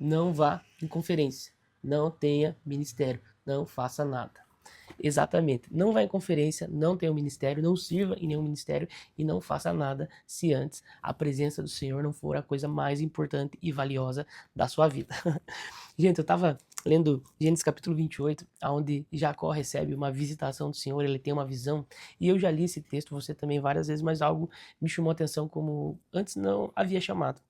não vá em conferência, não tenha ministério, não faça nada. Exatamente. Não vá em conferência, não tenha um ministério, não sirva em nenhum ministério e não faça nada se antes a presença do Senhor não for a coisa mais importante e valiosa da sua vida. Gente, eu estava lendo Gênesis capítulo 28, onde Jacó recebe uma visitação do Senhor, ele tem uma visão, e eu já li esse texto, você também várias vezes, mas algo me chamou a atenção como antes não havia chamado.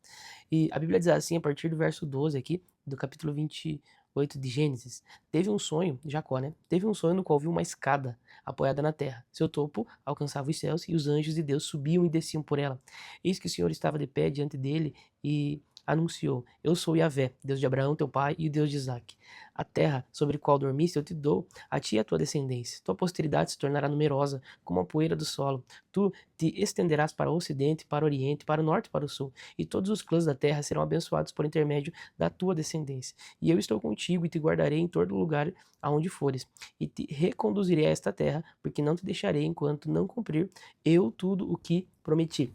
E a Bíblia diz assim, a partir do verso 12 aqui, do capítulo 28 de Gênesis, teve um sonho, Jacó, né? Teve um sonho no qual viu uma escada apoiada na terra. Seu topo alcançava os céus e os anjos de Deus subiam e desciam por ela. Eis que o Senhor estava de pé diante dele e anunciou: Eu sou Yahvé, Deus de Abraão, teu pai, e o Deus de Isaque. A terra sobre a qual dormiste eu te dou, a ti e a tua descendência. Tua posteridade se tornará numerosa, como a poeira do solo. Tu te estenderás para o ocidente, para o oriente, para o norte e para o sul, e todos os clãs da terra serão abençoados por intermédio da tua descendência. E eu estou contigo e te guardarei em todo lugar aonde fores, e te reconduzirei a esta terra, porque não te deixarei enquanto não cumprir eu tudo o que prometi.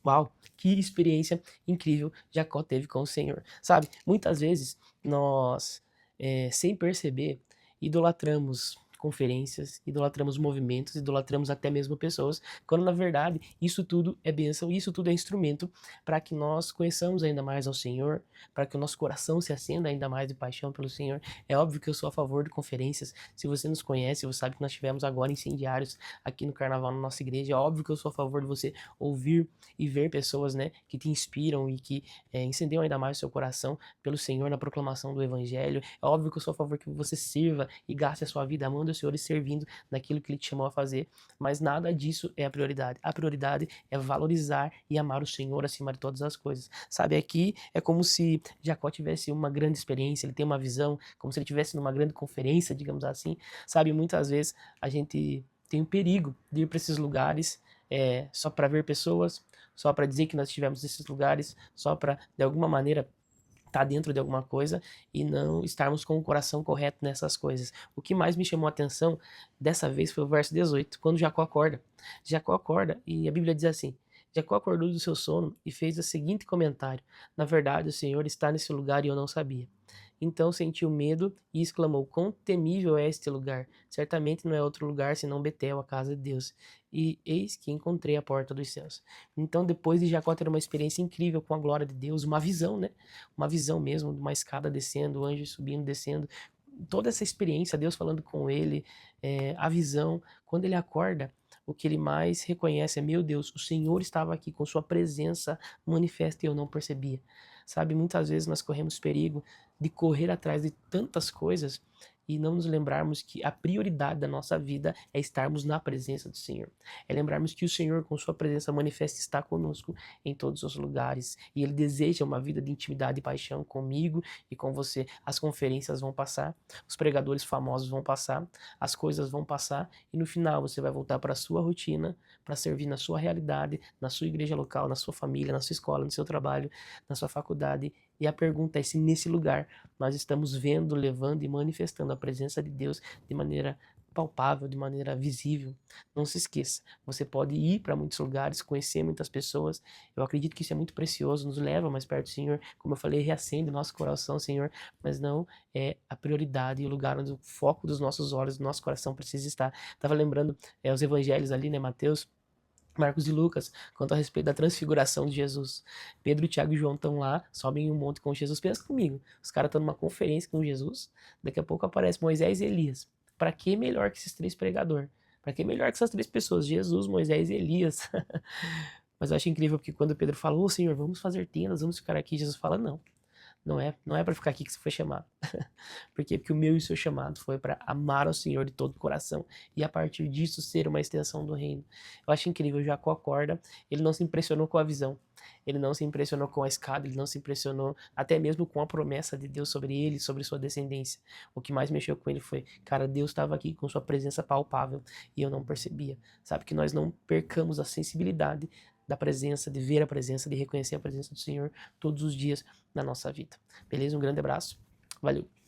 Uau, que experiência incrível Jacó teve com o Senhor. Sabe, muitas vezes nós, sem perceber, idolatramos conferências, idolatramos movimentos, idolatramos até mesmo pessoas, quando na verdade isso tudo é bênção, isso tudo é instrumento para que nós conheçamos ainda mais ao Senhor, para que o nosso coração se acenda ainda mais de paixão pelo Senhor. É óbvio que eu sou a favor de conferências. Se você nos conhece, você sabe que nós tivemos agora incendiários aqui no carnaval na nossa igreja. É óbvio que eu sou a favor de você ouvir e ver pessoas, né, que te inspiram e que incendiam ainda mais o seu coração pelo Senhor na proclamação do Evangelho. É óbvio que eu sou a favor que você sirva e gaste a sua vida amando o Senhor e servindo naquilo que Ele te chamou a fazer, mas nada disso é a prioridade. A prioridade é valorizar e amar o Senhor acima de todas as coisas. Sabe, aqui é como se Jacó tivesse uma grande experiência, ele tem uma visão, como se ele estivesse numa grande conferência, digamos assim. Sabe, muitas vezes a gente tem o perigo de ir para esses lugares só para ver pessoas, só para dizer que nós estivemos nesses lugares, só para, de alguma maneira, estar dentro de alguma coisa e não estarmos com o coração correto nessas coisas. O que mais me chamou a atenção dessa vez foi o verso 18, quando Jacó acorda. Jacó acorda e a Bíblia diz assim: Jacó acordou do seu sono e fez o seguinte comentário: Na verdade, o Senhor está nesse lugar e eu não sabia. Então sentiu medo e exclamou: Quão temível é este lugar! Certamente não é outro lugar senão Betel, a casa de Deus. E eis que encontrei a porta dos céus. Então, depois de Jacó ter uma experiência incrível com a glória de Deus, uma visão, né? Uma visão mesmo de uma escada descendo, anjos subindo, descendo. Toda essa experiência, Deus falando com ele, a visão, quando ele acorda, o que ele mais reconhece é: meu Deus, o Senhor estava aqui com sua presença manifesta e eu não percebia. Sabe, muitas vezes nós corremos perigo de correr atrás de tantas coisas e não nos lembrarmos que a prioridade da nossa vida é estarmos na presença do Senhor. É lembrarmos que o Senhor, com sua presença manifesta, está conosco em todos os lugares. E Ele deseja uma vida de intimidade e paixão comigo e com você. As conferências vão passar, os pregadores famosos vão passar, as coisas vão passar e no final você vai voltar para a sua rotina, para servir na sua realidade, na sua igreja local, na sua família, na sua escola, no seu trabalho, na sua faculdade. E a pergunta é se nesse lugar nós estamos vendo, levando e manifestando a presença de Deus de maneira palpável, de maneira visível. Não se esqueça, você pode ir para muitos lugares, conhecer muitas pessoas. Eu acredito que isso é muito precioso, nos leva mais perto do Senhor. Como eu falei, reacende o nosso coração, Senhor, mas não é a prioridade e o lugar onde o foco dos nossos olhos, do nosso coração precisa estar. Estava lembrando os evangelhos ali, né, Mateus, Marcos e Lucas, quanto a respeito da transfiguração de Jesus. Pedro, Tiago e João estão lá, sobem em um monte com Jesus. Pensa comigo, os caras estão numa conferência com Jesus, daqui a pouco aparece Moisés e Elias. Para que melhor que esses três pregadores? Para que melhor que essas três pessoas? Jesus, Moisés e Elias. Mas eu acho incrível porque quando Pedro falou: Senhor, vamos fazer tendas, vamos ficar aqui, Jesus fala: não. Não é para ficar aqui que você foi chamado. Por quê? Porque o meu e o seu chamado foi para amar ao Senhor de todo o coração e a partir disso ser uma extensão do reino. Eu acho incrível, Jacó acorda, ele não se impressionou com a visão, ele não se impressionou com a escada, ele não se impressionou até mesmo com a promessa de Deus sobre ele, sobre sua descendência. O que mais mexeu com ele foi: cara, Deus estava aqui com sua presença palpável e eu não percebia. Sabe, que nós não percamos a sensibilidade da presença, de ver a presença, de reconhecer a presença do Senhor todos os dias na nossa vida. Beleza? Um grande abraço. Valeu!